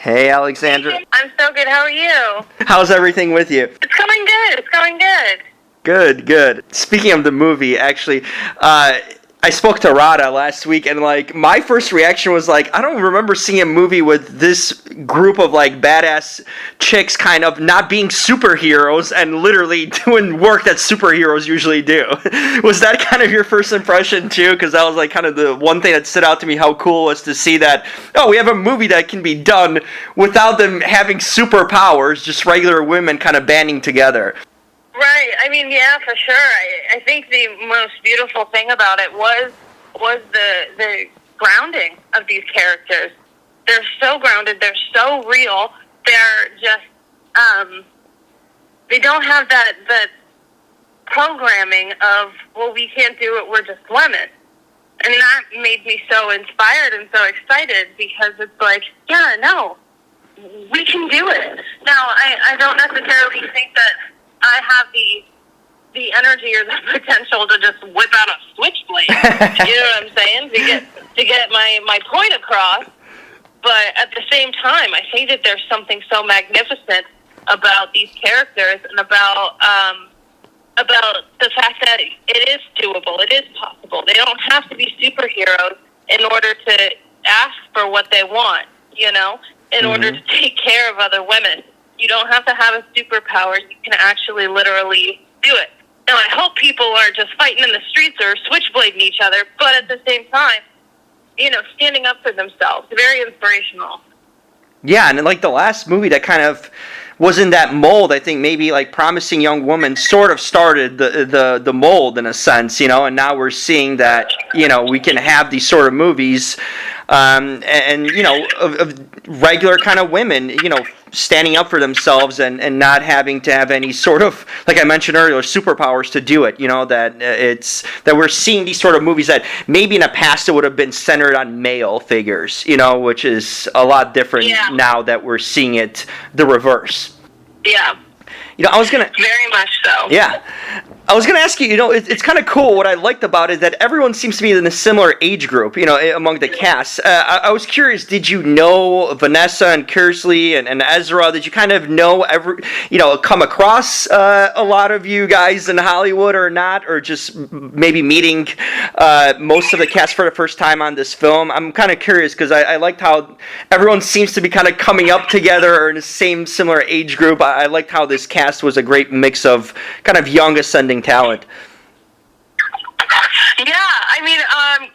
Hey, Alexandra. I'm so good. How are you? How's everything with you? It's going good. It's going good. Good. Speaking of the movie, actually, I spoke to Rada last week, and my first reaction was I don't remember seeing a movie with this group of badass chicks kind of not being superheroes and literally doing work that superheroes usually do. Was that kind of your first impression too? Because that was kind of the one thing that stood out to me, how cool it was to see that, we have a movie that can be done without them having superpowers, just regular women kind of banding together. Right. I mean, yeah, for sure. I think the most beautiful thing about it was the grounding of these characters. They're so grounded. They're so real. They're just they don't have that programming of, well, we can't do it. We're just women. And that made me so inspired and so excited because it's we can do it. Now, I don't necessarily think that I have the energy or the potential to just whip out a switchblade. You know what I'm saying? To get my point across. But at the same time, I think that there's something so magnificent about these characters and about the fact that it is doable. It is possible. They don't have to be superheroes in order to ask for what they want, in order to take care of other women. You don't have to have a superpower. You can actually literally do it. Now, I hope people aren't just fighting in the streets or switchblading each other, but at the same time, standing up for themselves. Very inspirational. Yeah, and the last movie that kind of was in that mold, I think maybe Promising Young Woman sort of started the mold in a sense, and now we're seeing that, we can have these sort of movies of regular kind of women, standing up for themselves and not having to have any sort of, like I mentioned earlier, superpowers to do it. That we're seeing these sort of movies that maybe in the past it would have been centered on male figures, which is a lot different now that we're seeing it the reverse. Yeah. I was gonna very much so. Yeah. I was going to ask you, it's kind of cool. What I liked about it is that everyone seems to be in a similar age group, among the cast. I was curious, did you know Vanessa and Kersley and Ezra? Did you kind of know come across a lot of you guys in Hollywood or not? Or just maybe meeting most of the cast for the first time on this film? I'm kind of curious because I liked how everyone seems to be kind of coming up together or in the same similar age group. I liked how this cast was a great mix of kind of young ascending talent. Yeah, I mean,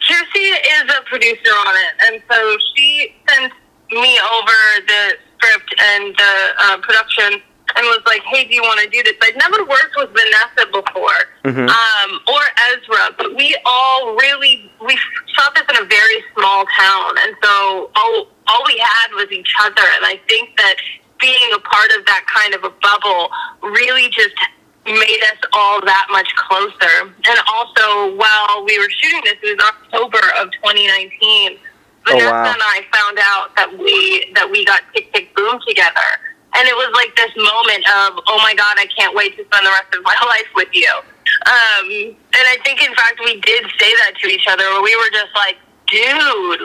Kirsty is a producer on it, and so she sent me over the script and the production and was like, hey, do you want to do this? I'd never worked with Vanessa before, or Ezra, but we shot this in a very small town, and so all we had was each other, and I think that being a part of that kind of a bubble really just made us all that much closer. And also, while we were shooting this, it was October of 2019. Vanessa and I found out that we got Tick Tick Boom together, and it was like this moment of, oh my God, I can't wait to spend the rest of my life with you. And I think, in fact, we did say that to each other, where we were just like, dude,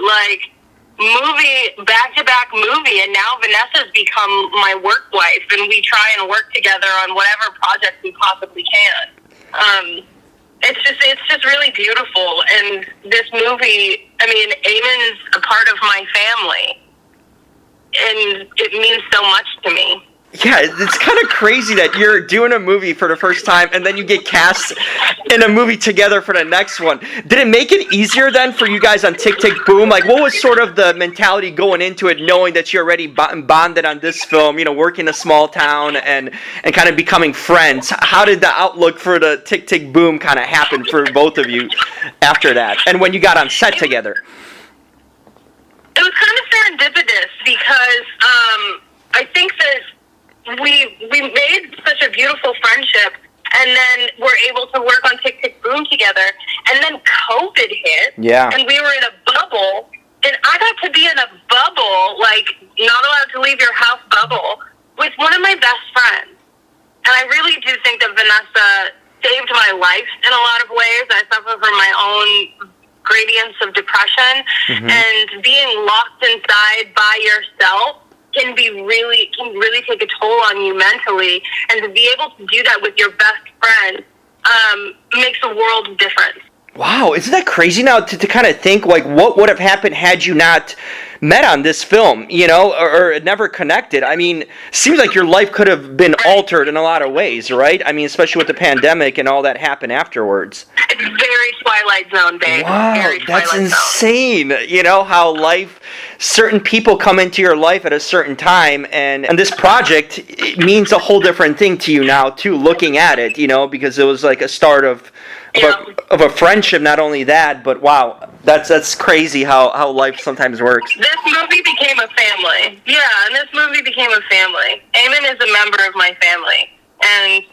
back-to-back movie, and now Vanessa's become my work wife, and we try and work together on whatever projects we possibly can. It's just really beautiful, and this movie, I mean, Eamon's a part of my family, and it means so much to me. Yeah, it's kind of crazy that you're doing a movie for the first time and then you get cast in a movie together for the next one. Did it make it easier then for you guys on Tick Tick Boom? What was sort of the mentality going into it, knowing that you're already bonded on this film, working in a small town and kind of becoming friends? How did the outlook for the Tick Tick Boom kind of happen for both of you after that and when you got on set together? It was kind of serendipitous because I think that we made such a beautiful friendship, and then we're able to work on Tick Tick Boom together, and then COVID hit, and we were in a bubble, and I got to be in a bubble, not allowed to leave your house bubble, with one of my best friends. And I really do think that Vanessa saved my life in a lot of ways. I suffer from my own gradients of depression, and being locked inside by yourself can really take a toll on you mentally, and to be able to do that with your best friend makes a world of difference. Wow, isn't that crazy now to kind of think, like, what would have happened had you not met on this film, you know, or never connected? I mean, seems like your life could have been altered in a lot of ways, right? I mean, especially with the pandemic and all that happened afterwards. It's very Twilight Zone, babe. Wow, very that's Twilight insane. You know, how certain people come into your life at a certain time, and this project, it means a whole different thing to you now, too, looking at it, you know, because it was like a start of a friendship. Not only that, but wow, that's crazy how life sometimes works. This movie became a family. Yeah, and this movie became a family. Eamon is a member of my family, and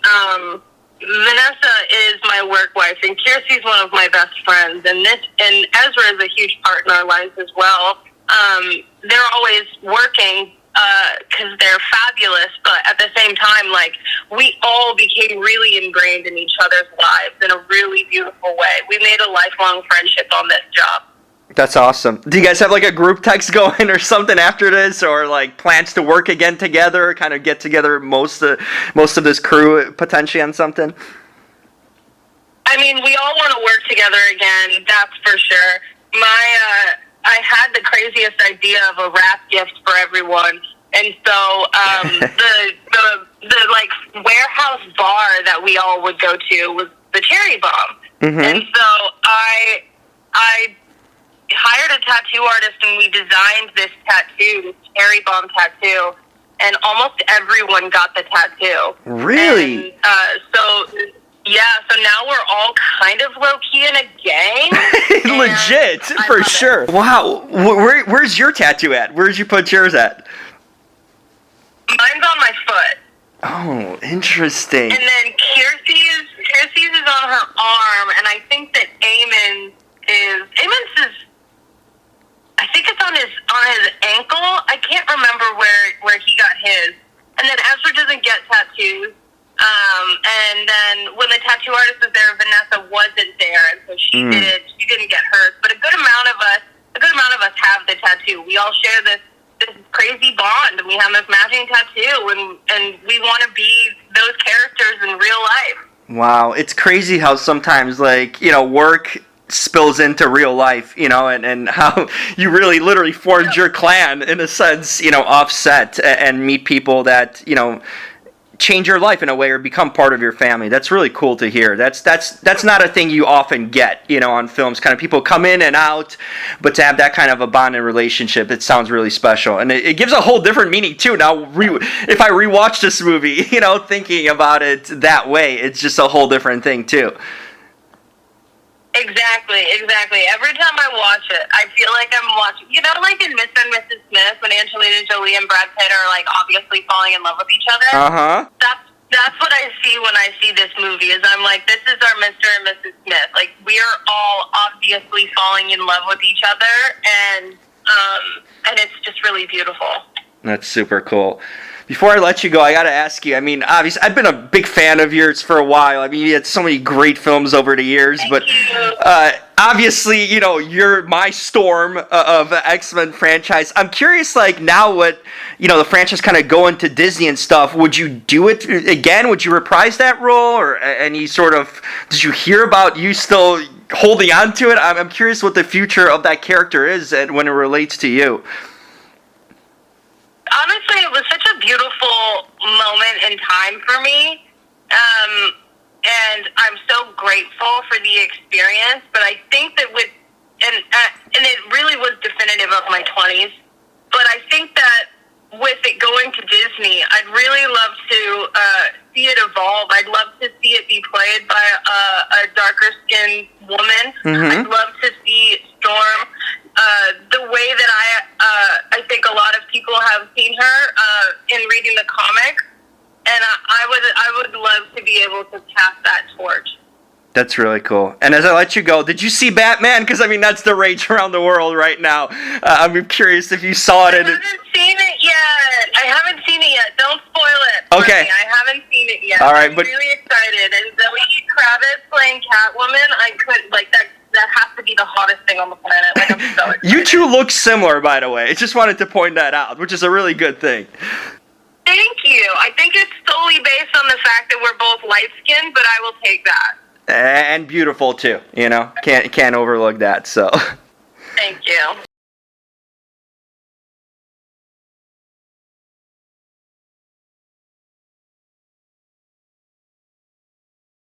Vanessa is my work wife, and Kiersey's one of my best friends, and Ezra is a huge part in our lives as well. They're always working because they're fabulous, but at the same time, like, we all became really ingrained in each other's lives in a really beautiful way. We made a lifelong friendship on this job. That's awesome. Do you guys have like a group text going or something after this, or like plans to work again together, kind of get together most of this crew potentially on something? I mean, we all want to work together again, that's for sure. I had the craziest idea of a wrap gift for everyone, and so the like warehouse bar that we all would go to was the Cherry Bomb, and so I hired a tattoo artist, and we designed this tattoo, this Cherry Bomb tattoo, and almost everyone got the tattoo. Really? And, so now we're all kind of low-key in a gang. Legit, for sure. Wow. Where's your tattoo at? Where'd you put yours at? Mine's on my foot. Oh, interesting. And then Kiersey's is on her arm, and I think that Eamon's is, I think it's on his ankle. I can't remember where he got his. And then Ezra doesn't get tattoos. And then when the tattoo artist was there, Vanessa wasn't there, and so she didn't get hers. But a good amount of us have the tattoo. We all share this crazy bond, and we have this matching tattoo, and we want to be those characters in real life. Wow, it's crazy how sometimes, like, you know, work spills into real life, you know, and how you really literally formed your clan in a sense, you know, offset, and meet people that, you know, change your life in a way or become part of your family. That's really cool to hear. That's not a thing you often get, you know, on films. Kind of people come in and out, but to have that kind of a bond and relationship, it sounds really special, and it gives a whole different meaning too. Now, if I rewatch this movie, you know, thinking about it that way, it's just a whole different thing too. Exactly. Every time I watch it, I feel like I'm watching, you know, like in Mr. and Mrs. Smith, when Angelina Jolie and Brad Pitt are, like, obviously falling in love with each other. Uh-huh. That's what I see when I see this movie, is I'm like, this is our Mr. and Mrs. Smith. Like, we're all obviously falling in love with each other, and it's just really beautiful. That's super cool. Before I let you go, I gotta ask you, I mean, obviously, I've been a big fan of yours for a while. I mean, you had so many great films over the years, but obviously, you know, you're my Storm of the X-Men franchise. I'm curious, like, now what, you know, the franchise kind of going to Disney and stuff, would you do it again? Would you reprise that role? Or any sort of, did you hear about you still holding on to it? I'm curious what the future of that character is and when it relates to you. Honestly, it was such a beautiful moment in time for me, and I'm so grateful for the experience. But I think that and it really was definitive of my 20s. But I think that with it going to Disney, I'd really love to see it evolve. I'd love to see it be played by a darker skinned woman. I'd love to see Storm the way that I think a lot of people have seen her in reading the comics, and I would love to be able to pass that torch. That's really cool. And as I let you go, did you see Batman? Because, I mean, that's the rage around the world right now. I'm curious if you saw it. I haven't seen it yet. Don't spoil it. Okay. I haven't seen it yet. All right, I'm really excited. And Zoe Kravitz playing Catwoman, I could, like, that has to be the hottest thing on the planet. Like, I'm so so excited. You two look similar, by the way. I just wanted to point that out, which is a really good thing. Thank you. I think it's solely based on the fact that we're both light-skinned, but I will take that. And beautiful too, you know. Can't overlook that. So. Thank you.